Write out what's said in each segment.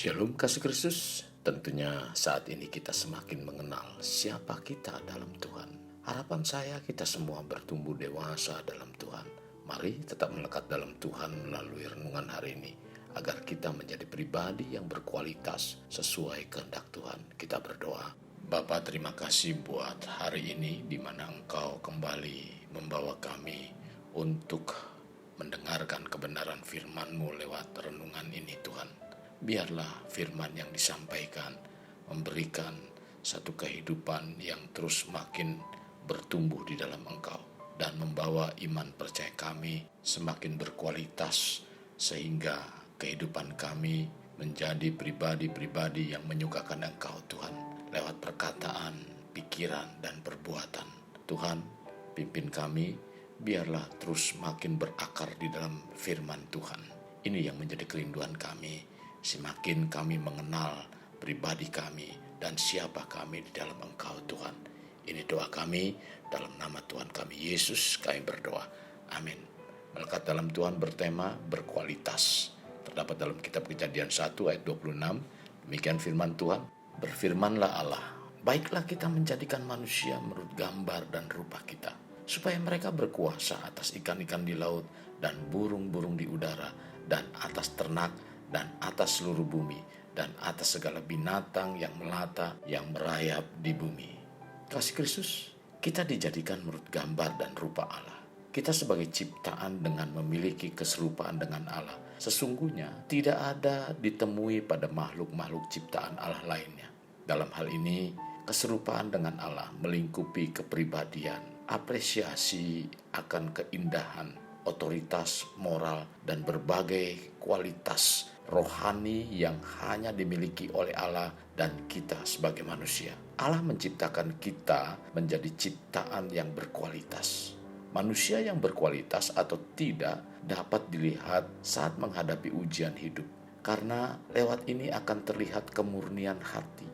Shalom kasih Kristus. Tentunya saat ini kita semakin mengenal siapa kita dalam Tuhan. Harapan saya kita semua bertumbuh dewasa dalam Tuhan. Mari tetap melekat dalam Tuhan melalui renungan hari ini, agar kita menjadi pribadi yang berkualitas sesuai kehendak Tuhan. Kita berdoa. Bapa, terima kasih buat hari ini di mana Engkau kembali membawa kami untuk mendengarkan kebenaran firman-Mu lewat renungan ini Tuhan. Biarlah firman yang disampaikan memberikan satu kehidupan yang terus makin bertumbuh di dalam Engkau dan membawa iman percaya kami semakin berkualitas sehingga kehidupan kami menjadi pribadi-pribadi yang menyukakan Engkau Tuhan lewat perkataan, pikiran, dan perbuatan. Tuhan, pimpin kami biarlah terus makin berakar di dalam firman Tuhan. Ini yang menjadi kerinduan kami. Semakin kami mengenal pribadi kami dan siapa kami di dalam Engkau Tuhan. Ini doa kami dalam nama Tuhan kami Yesus kami berdoa. Amin. Melekat dalam Tuhan bertema berkualitas. Terdapat dalam kitab Kejadian 1 ayat 26. Demikian firman Tuhan. Berfirmanlah Allah, baiklah kita menjadikan manusia menurut gambar dan rupa kita, supaya mereka berkuasa atas ikan-ikan di laut dan burung-burung di udara dan atas ternak dan atas seluruh bumi, dan atas segala binatang yang melata, yang merayap di bumi. Kasih Kristus, kita dijadikan menurut gambar dan rupa Allah. Kita sebagai ciptaan dengan memiliki keserupaan dengan Allah. Sesungguhnya tidak ada ditemui pada makhluk-makhluk ciptaan Allah lainnya. Dalam hal ini, keserupaan dengan Allah melingkupi kepribadian, apresiasi akan keindahan, otoritas moral, dan berbagai kualitas rohani yang hanya dimiliki oleh Allah dan kita sebagai manusia. Allah menciptakan kita menjadi ciptaan yang berkualitas. Manusia yang berkualitas atau tidak dapat dilihat saat menghadapi ujian hidup, karena lewat ini akan terlihat kemurnian hati.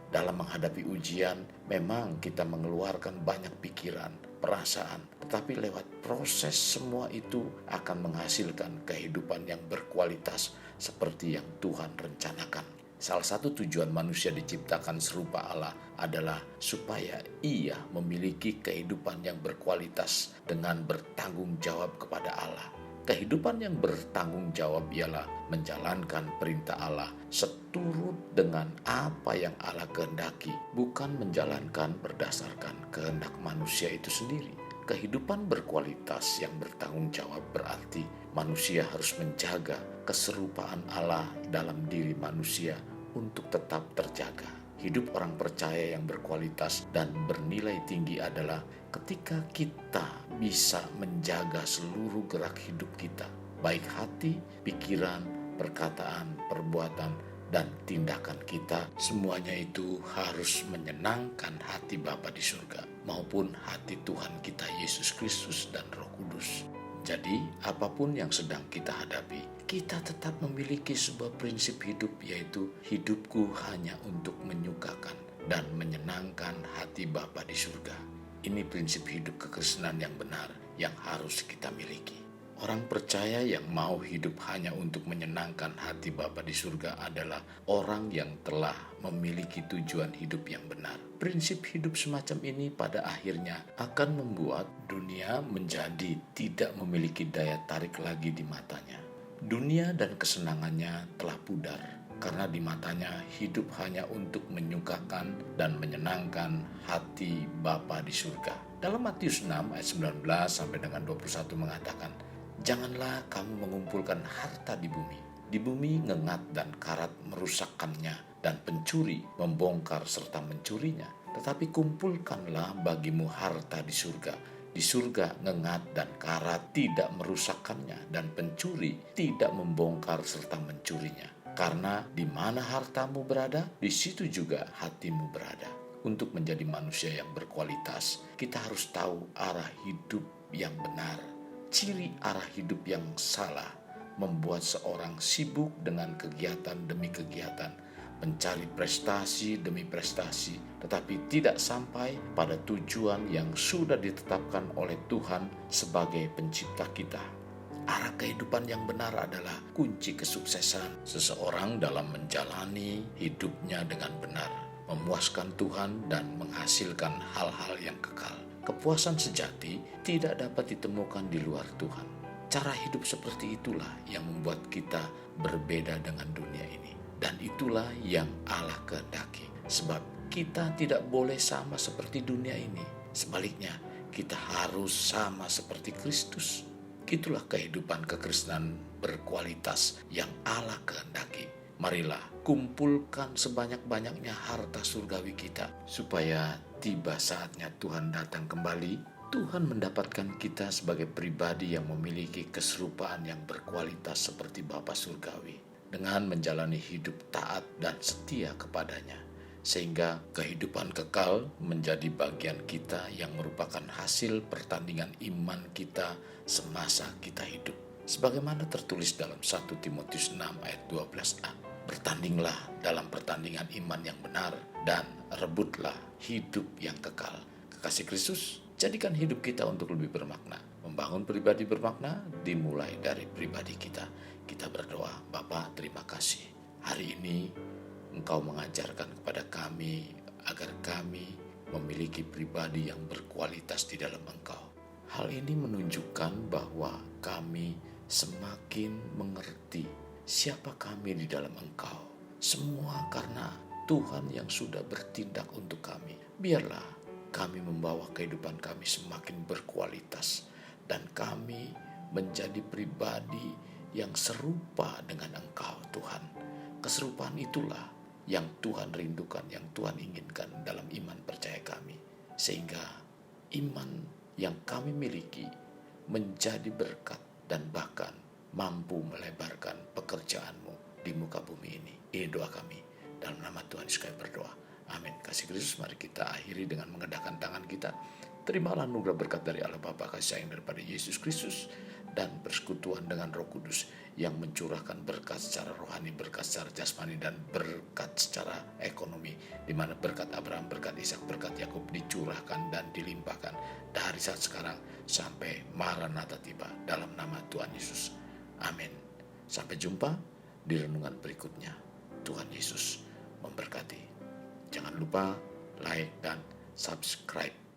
Dalam menghadapi ujian, memang kita mengeluarkan banyak pikiran, perasaan, tetapi lewat proses semua itu akan menghasilkan kehidupan yang berkualitas seperti yang Tuhan rencanakan. Salah satu tujuan manusia diciptakan serupa Allah adalah supaya ia memiliki kehidupan yang berkualitas dengan bertanggung jawab kepada Allah. Kehidupan yang bertanggung jawab ialah menjalankan perintah Allah seturut dengan apa yang Allah kehendaki, bukan menjalankan berdasarkan kehendak manusia itu sendiri. Kehidupan berkualitas yang bertanggung jawab berarti manusia harus menjaga keserupaan Allah dalam diri manusia untuk tetap terjaga. Hidup orang percaya yang berkualitas dan bernilai tinggi adalah ketika kita bisa menjaga seluruh gerak hidup kita, baik hati, pikiran, perkataan, perbuatan, dan tindakan kita. Semuanya itu harus menyenangkan hati Bapa di surga maupun hati Tuhan kita Yesus Kristus dan Roh Kudus. Jadi apapun yang sedang kita hadapi, kita tetap memiliki sebuah prinsip hidup, yaitu hidupku hanya untuk menyukakan dan menyenangkan hati Bapa di surga. Ini prinsip hidup kekristenan yang benar yang harus kita miliki. Orang percaya yang mau hidup hanya untuk menyenangkan hati Bapa di surga adalah orang yang telah memiliki tujuan hidup yang benar. Prinsip hidup semacam ini pada akhirnya akan membuat dunia menjadi tidak memiliki daya tarik lagi di matanya. Dunia dan kesenangannya telah pudar, karena di matanya hidup hanya untuk menyukakan dan menyenangkan hati Bapa di surga. Dalam Matius 6 ayat 19 sampai dengan 21 mengatakan, janganlah kamu mengumpulkan harta di bumi. Di bumi ngengat dan karat merusakkannya, dan pencuri membongkar serta mencurinya. Tetapi kumpulkanlah bagimu harta di surga. Di surga ngengat dan karat tidak merusakkannya, dan pencuri tidak membongkar serta mencurinya. Karena di mana hartamu berada, di situ juga hatimu berada. Untuk menjadi manusia yang berkualitas, kita harus tahu arah hidup yang benar. Ciri arah hidup yang salah membuat seorang sibuk dengan kegiatan demi kegiatan, mencari prestasi demi prestasi, tetapi tidak sampai pada tujuan yang sudah ditetapkan oleh Tuhan sebagai pencipta kita. Arah kehidupan yang benar adalah kunci kesuksesan seseorang dalam menjalani hidupnya dengan benar, memuaskan Tuhan dan menghasilkan hal-hal yang kekal. Kepuasan sejati tidak dapat ditemukan di luar Tuhan. Cara hidup seperti itulah yang membuat kita berbeda dengan dunia ini. Dan itulah yang Allah kehendaki. Sebab kita tidak boleh sama seperti dunia ini. Sebaliknya, kita harus sama seperti Kristus. Itulah kehidupan kekristenan berkualitas yang Allah kehendaki. Marilah kumpulkan sebanyak-banyaknya harta surgawi kita, supaya tiba saatnya Tuhan datang kembali, Tuhan mendapatkan kita sebagai pribadi yang memiliki keserupaan yang berkualitas seperti Bapa surgawi, dengan menjalani hidup taat dan setia kepadanya, sehingga kehidupan kekal menjadi bagian kita yang merupakan hasil pertandingan iman kita semasa kita hidup. Sebagaimana tertulis dalam 1 Timotius 6 ayat 12a. Bertandinglah dalam pertandingan iman yang benar dan rebutlah hidup yang kekal. Kekasih Kristus, jadikan hidup kita untuk lebih bermakna. Membangun pribadi bermakna dimulai dari pribadi kita. Kita berdoa, Bapa, terima kasih. Hari ini Engkau mengajarkan kepada kami agar kami memiliki pribadi yang berkualitas di dalam Engkau. Hal ini menunjukkan bahwa kami semakin mengerti siapa kami di dalam Engkau. Semua karena Tuhan yang sudah bertindak untuk kami. Biarlah kami membawa kehidupan kami semakin berkualitas dan kami menjadi pribadi yang serupa dengan Engkau, Tuhan. Keserupaan itulah yang Tuhan rindukan, yang Tuhan inginkan dalam iman percaya kami. Sehingga iman yang kami miliki menjadi berkat dan bahkan mampu melebarkan pekerjaan-Mu di muka bumi ini. Ini doa kami. Dalam nama Tuhan Yesus kami berdoa. Amin. Kasih Kristus, mari kita akhiri dengan mengendahkan tangan kita. Terimalah anugerah berkat dari Allah Bapa, kasih sayang daripada Yesus Kristus, dan persekutuan dengan Roh Kudus yang mencurahkan berkat secara rohani, berkat secara jasmani, dan berkat secara ekonomi, di mana berkat Abraham, berkat Ishak, berkat Yakub dicurahkan dan dilimpahkan dari saat sekarang sampai Maranatha tiba, dalam nama Tuhan Yesus. Amin. Sampai jumpa di renungan berikutnya. Tuhan Yesus memberkati. Jangan lupa like dan subscribe